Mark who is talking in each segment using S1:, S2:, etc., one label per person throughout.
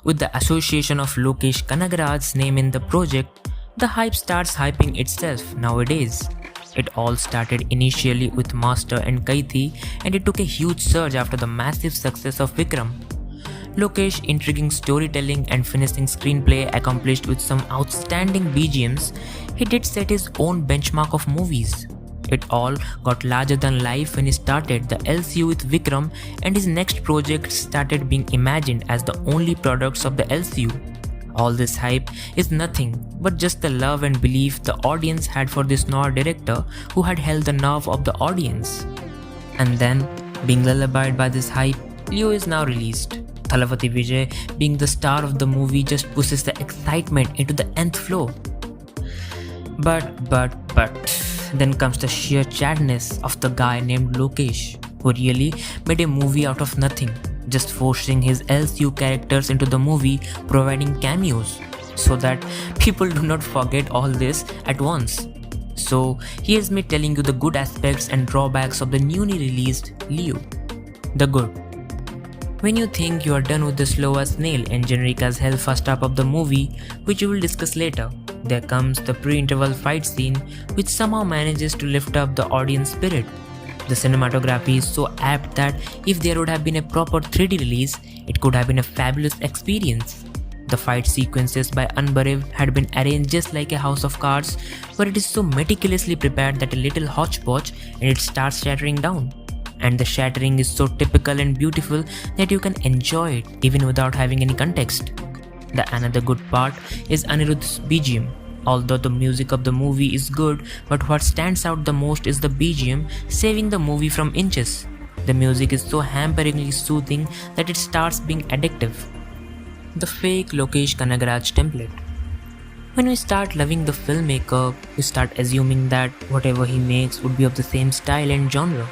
S1: With the association of Lokesh Kanagaraj's name in the project, the hype starts hyping itself nowadays. It all started initially with Master and Kaithi, and it took a huge surge after the massive success of Vikram. Lokesh intriguing storytelling and finishing screenplay accomplished with some outstanding BGMs, he did set his own benchmark of movies. It all got larger than life when he started the LCU with Vikram, and his next project started being imagined as the only products of the LCU. All this hype is nothing but just the love and belief the audience had for this noir director who had held the nerve of the audience. And then, being lullabied by this hype, Leo is now released. Thalapathy Vijay being the star of the movie just pushes the excitement into the nth floor. But, then comes the sheer sadness of the guy named Lokesh, who really made a movie out of nothing, just forcing his LCU characters into the movie, providing cameos, so that people do not forget all this at once. So here's me telling you the good aspects and drawbacks of the newly released Leo. The good. When you think you are done with the slow as snail and generic as hell first half of the movie, which we will discuss later, there comes the pre-interval fight scene, which somehow manages to lift up the audience spirit. The cinematography is so apt that if there would have been a proper 3D release, it could have been a fabulous experience. The fight sequences by Unburiv had been arranged just like a house of cards, where it is so meticulously prepared that a little hodgepodge and it starts shattering down. And the shattering is so typical and beautiful that you can enjoy it even without having any context. The another good part is Anirudh's BGM. Although the music of the movie is good, but what stands out the most is the BGM saving the movie from inches. The music is so hamperingly soothing that it starts being addictive. The fake Lokesh Kanagaraj template. When we start loving the filmmaker, we start assuming that whatever he makes would be of the same style and genre.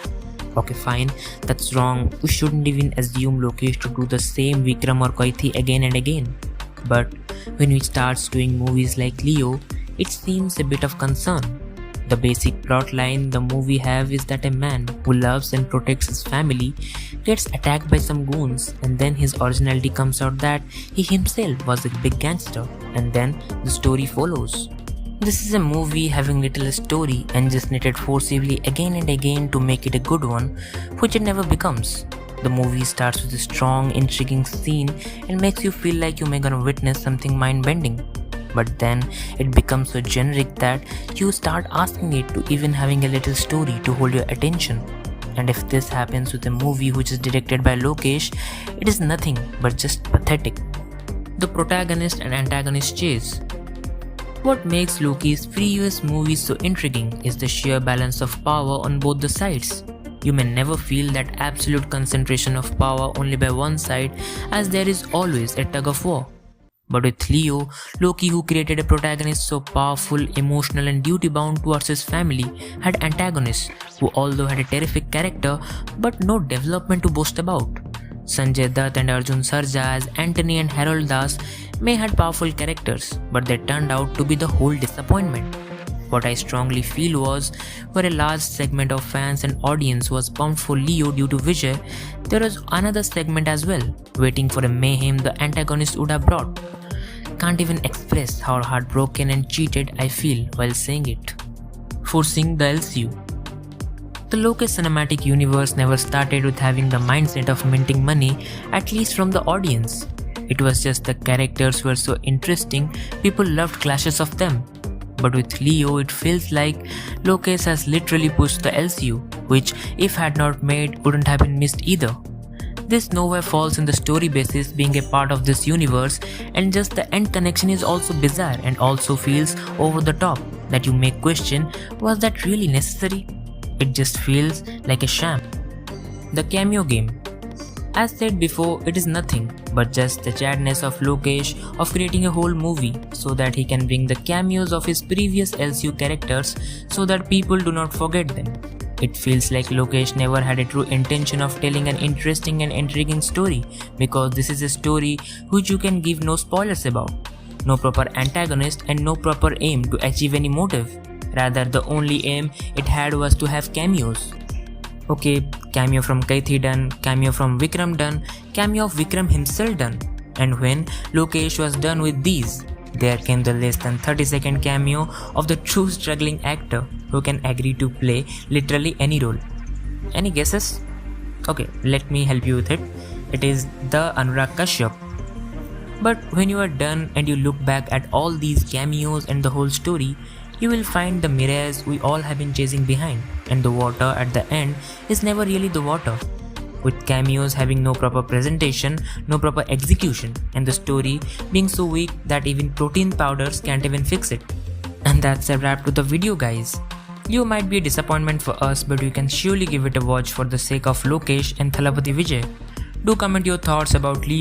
S1: Okay, fine, that's wrong. We shouldn't even assume Lokesh to do the same Vikram or Kaithi again and again. But when he starts doing movies like Leo, it seems a bit of concern. The basic plot line the movie have is that a man who loves and protects his family gets attacked by some goons, and then his originality comes out that he himself was a big gangster, and then the story follows. This is a movie having little story and just knitted forcibly again and again to make it a good one, which it never becomes. The movie starts with a strong, intriguing scene and makes you feel like you may gonna witness something mind-bending. But then it becomes so generic that you start asking it to even having a little story to hold your attention. And if this happens with a movie which is directed by Lokesh, it is nothing but just pathetic. The protagonist and antagonist chase. What makes Loki's previous movies so intriguing is the sheer balance of power on both the sides. You may never feel that absolute concentration of power only by one side, as there is always a tug of war. But with Leo, Loki, who created a protagonist so powerful, emotional and duty-bound towards his family, had antagonists who although had a terrific character but no development to boast about. Sanjay Dutt and Arjun Sarja as Antony and Harold Das may had powerful characters, but they turned out to be the whole disappointment. What I strongly feel was, where a large segment of fans and audience was pumped for Leo due to Vijay, there was another segment as well, waiting for a mayhem the antagonist would have brought. Can't even express how heartbroken and cheated I feel while saying it. Forcing the LCU. The Lokesh cinematic universe never started with having the mindset of minting money, at least from the audience. It was just the characters were so interesting, people loved clashes of them. But with Leo, it feels like Lokesh has literally pushed the LCU, which, if had not made, wouldn't have been missed either. This nowhere falls in the story basis being a part of this universe, and just the end connection is also bizarre and also feels over the top, that you may question, was that really necessary? It just feels like a sham. The cameo game. As said before, it is nothing but just the sadness of Lokesh of creating a whole movie so that he can bring the cameos of his previous LCU characters so that people do not forget them. It feels like Lokesh never had a true intention of telling an interesting and intriguing story, because this is a story which you can give no spoilers about. No proper antagonist and no proper aim to achieve any motive. Rather, the only aim it had was to have cameos. Okay, cameo from Kaithi done, cameo from Vikram done, cameo of Vikram himself done. And when Lokesh was done with these, there came the less than 30-second cameo of the true struggling actor who can agree to play literally any role. Any guesses? Okay, let me help you with it. It is the Anurag Kashyap. But when you are done and you look back at all these cameos and the whole story, you will find the mirage we all have been chasing behind, and the water at the end is never really the water. With cameos having no proper presentation, no proper execution, and the story being so weak that even protein powders can't even fix it. And that's a wrap to the video, guys. You might be a disappointment for us, but you can surely give it a watch for the sake of Lokesh and Thalapathy Vijay. Do comment your thoughts about Leo